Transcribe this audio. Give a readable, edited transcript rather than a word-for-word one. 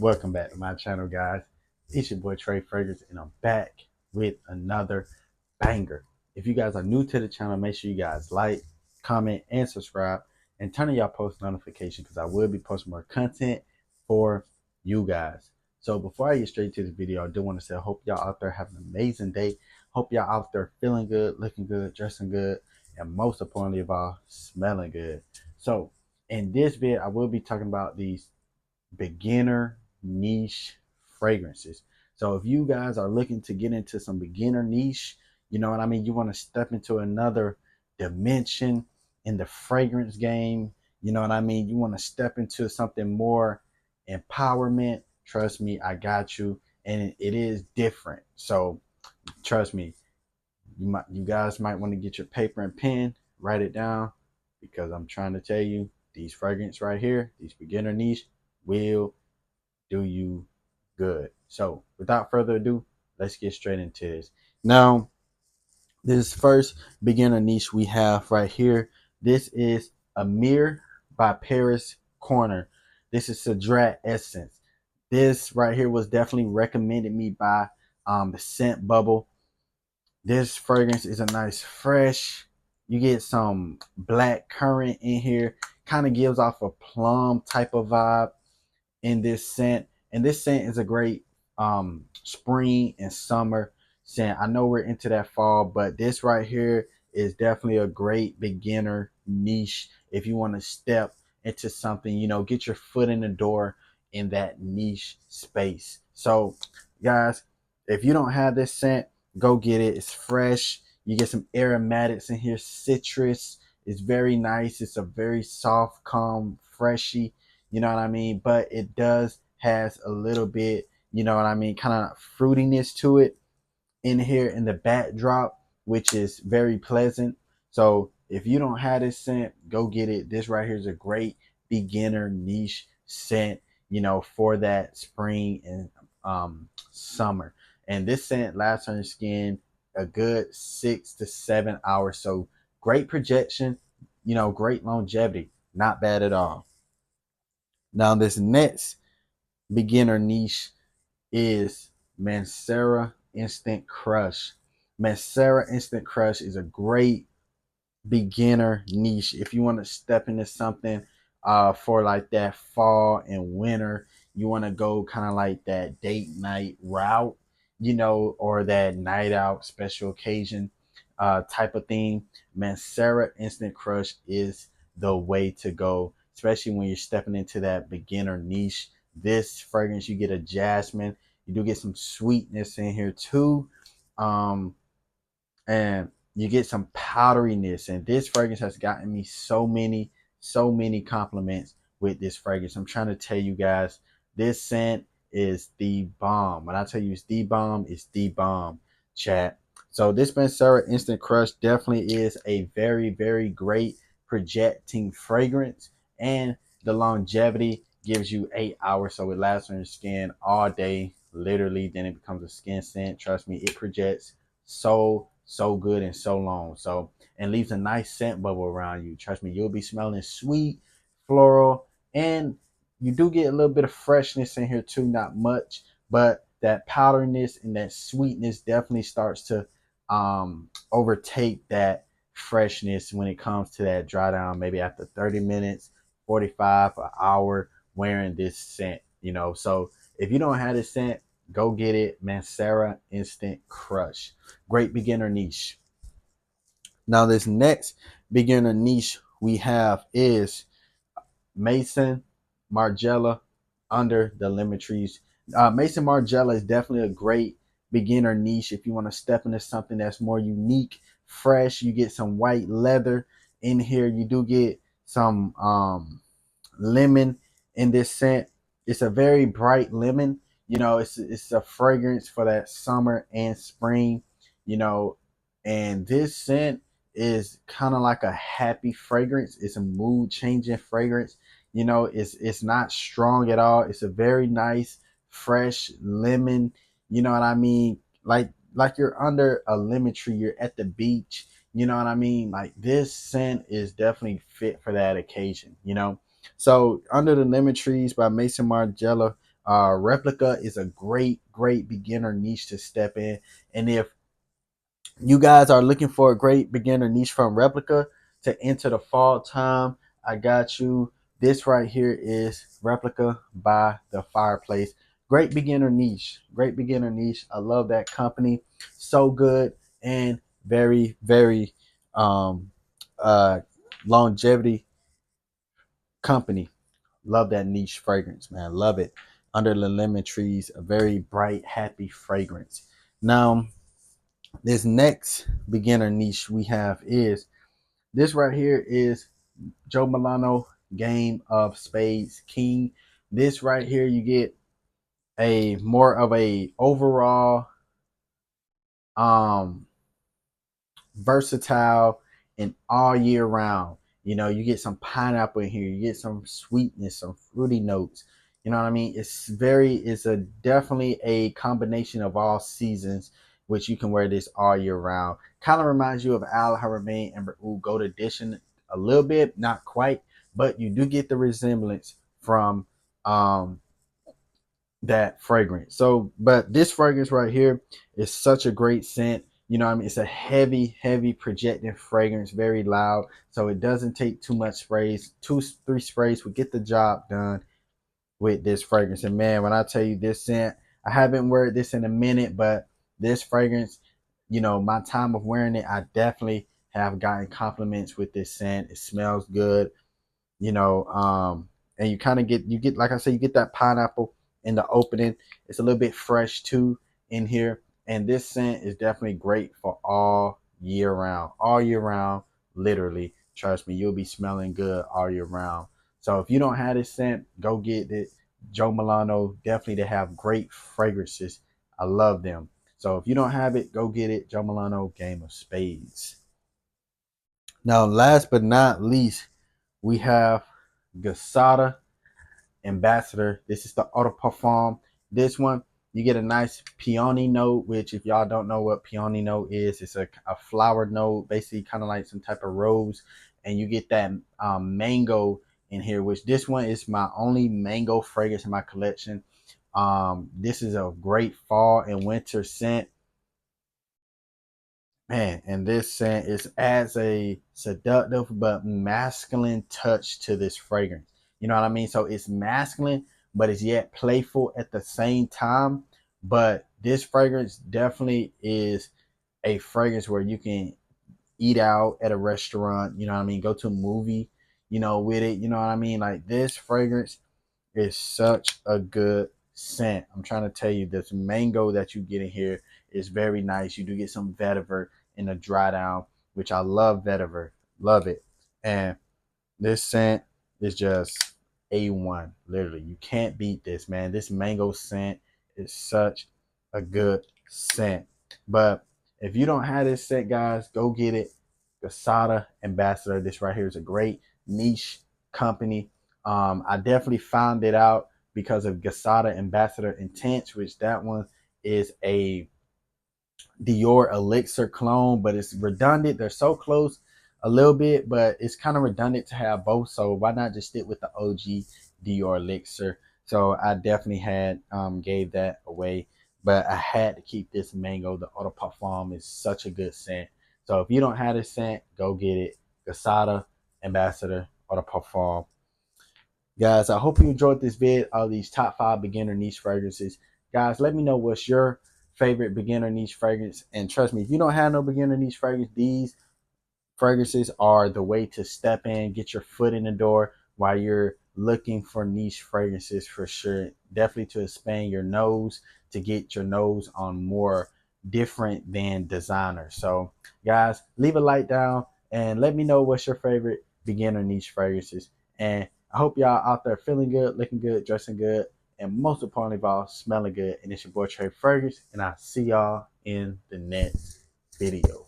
Welcome back to my channel, guys. It's your boy Trey Fragrance, and I'm back with another banger. If you guys are new to the channel, make sure you guys like, comment, and subscribe, and turn on y'all post notification because I will be posting more content for you guys. So before I get straight to this video, I do want to say I hope y'all out there have an amazing day. Hope y'all out there feeling good, looking good, dressing good, and most importantly of all, smelling good. So in this video, I will be talking about these beginner niche fragrances. So if you guys are looking to get into some beginner niche, you know what I mean, you want to step into another dimension in the fragrance game, you know what I mean, you want to step into something more empowerment, trust me, I got you. And it is different. So trust me, you guys might want to get your paper and pen, write it down, because I'm trying to tell you, these fragrance right here, these beginner niche will do you good. So without further ado, let's get straight into this. Now, this first beginner niche we have right here, this is Amir by Paris Corner. This is Cedrat Essence. This right here was definitely recommended me by the Scent Bubble. This fragrance is a nice fresh. You get some black currant in here. Kind of gives off a plum type of vibe in this scent. And this scent is a great spring and summer scent. I know we're into that fall, but this right here is definitely a great beginner niche if you want to step into something, you know, get your foot in the door in that niche space. So guys, if you don't have this scent, go get it. It's fresh. You get some aromatics in here. Citrus is very nice. It's a very soft, calm, freshy, you know what I mean, but it does has a little bit, you know what I mean, kind of fruitiness to it in here in the backdrop, which is very pleasant. So if you don't have this scent, go get it. This right here is a great beginner niche scent, you know, for that spring and summer. And this scent lasts on your skin a good 6 to 7 hours. So great projection, you know, great longevity, not bad at all. Now this next beginner niche is Mancera Instant Crush. Mancera Instant Crush is a great beginner niche if you want to step into something for like that fall and winter. You want to go kind of like that date night route, you know, or that night out special occasion type of thing. Mancera Instant Crush is the way to go, especially when you're stepping into that beginner niche. This fragrance, you get a jasmine, you do get some sweetness in here too, and you get some powderiness. And this fragrance has gotten me so many compliments with this fragrance. I'm trying to tell you guys, this scent is the bomb. When I tell you it's the bomb, it's the bomb, chat. So this Mancera Instant Crush definitely is a very great projecting fragrance, and the longevity gives you 8 hours, so it lasts on your skin all day, literally. Then it becomes a skin scent. Trust me, it projects so good and so long. So, and leaves a nice scent bubble around you. Trust me, you'll be smelling sweet, floral, and you do get a little bit of freshness in here too. Not much, but that powderiness and that sweetness definitely starts to overtake that freshness when it comes to that dry down, maybe after 30 minutes, 45, an hour wearing this scent, you know. So if you don't have this scent, go get it. Mancera Instant Crush. Great beginner niche. Now this next beginner niche we have is Maison Margiela Under the Lemon Trees. Maison Margiela is definitely a great beginner niche if you want to step into something that's more unique, fresh. You get some white leather in here. You do get some lemon in this scent. It's a very bright lemon. You know, it's a fragrance for that summer and spring, you know, and this scent is kind of like a happy fragrance. It's a mood changing fragrance. You know, it's not strong at all. It's a very nice, fresh lemon. You know what I mean? Like you're under a lemon tree, you're at the beach. You know what I mean? Like this scent is definitely fit for that occasion, you know. So Under the Lemon Trees by Maison Margiela, Replica is a great beginner niche to step in. And if you guys are looking for a great beginner niche from Replica to enter the fall time, I got you. This right here is Replica by the Fireplace. Great beginner niche. Great beginner niche. I love that company. So good and very um uh longevity company. Love that niche fragrance, man. Love it. Under the Lemon Trees, a very bright, happy fragrance. Now, this next beginner niche we have is this right here is Joe Milano Game of Spades King. This right here, you get a more of a overall um versatile and all year round. You know, you get some pineapple in here, you get some sweetness, some fruity notes. You know what I mean? It's a definitely a combination of all seasons, which you can wear this all year round. Kind of reminds you of Al Haramain and Oud Gold Edition a little bit, not quite, but you do get the resemblance from um that fragrance. So, but this fragrance right here is such a great scent. You know what I mean? It's a heavy projecting fragrance, very loud. So it doesn't take too much sprays. 2-3 sprays will get the job done with this fragrance. And man, when I tell you this scent, I haven't worn this in a minute, but this fragrance, you know, my time of wearing it, I definitely have gotten compliments with this scent. It smells good, you know, and you get like I said, you get that pineapple in the opening. It's a little bit fresh too in here, and this scent is definitely great for all year round. Literally, trust me, you'll be smelling good all year round. So if you don't have this scent, go get it. Joe Milano, definitely, they have great fragrances. I love them. So if you don't have it, go get it. Joe Milano Game of Spades. Now, last but not least, we have Gasada Ambassador. This is the Eau de Parfum. This one, you get a nice peony note, which if y'all don't know what peony note is, it's a flower note, basically kind of like some type of rose. And you get that mango in here, which this one is my only mango fragrance in my collection. This is a great fall and winter scent. Man, and this scent adds a seductive but masculine touch to this fragrance. You know what I mean? So it's masculine, but it's yet playful at the same time. But this fragrance definitely is a fragrance where you can eat out at a restaurant, you know what I mean? Go to a movie, you know, with it, you know what I mean? Like this fragrance is such a good scent. I'm trying to tell you, this mango that you get in here is very nice. You do get some vetiver in the dry down, which I love vetiver, love it. And this scent is just A1, literally. You can't beat this, man. This mango scent is such a good scent. But if you don't have this scent, guys, go get it. Gasada Ambassador. This right here is a great niche company. I definitely found it out because of Gasada Ambassador Intense, which that one is a Dior Elixir clone, but it's redundant. They're so close a little bit, but it's kind of redundant to have both. So why not just stick with the OG Dior Elixir? So I definitely had gave that away, but I had to keep this mango. The Eau de Parfum is such a good scent. So if you don't have this scent, go get it. Gasada Ambassador Eau de Parfum. Guys, I hope you enjoyed this vid of these top 5 beginner niche fragrances. Guys, let me know what's your favorite beginner niche fragrance. And trust me, if you don't have no beginner niche fragrance, these fragrances are the way to step in, get your foot in the door while you're looking for niche fragrances for sure. Definitely to expand your nose, to get your nose on more different than designer. So, guys, leave a like down and let me know what's your favorite beginner niche fragrances. And I hope y'all out there feeling good, looking good, dressing good, and most importantly of all, smelling good. And it's your boy Trey Fergus, and I'll see y'all in the next video.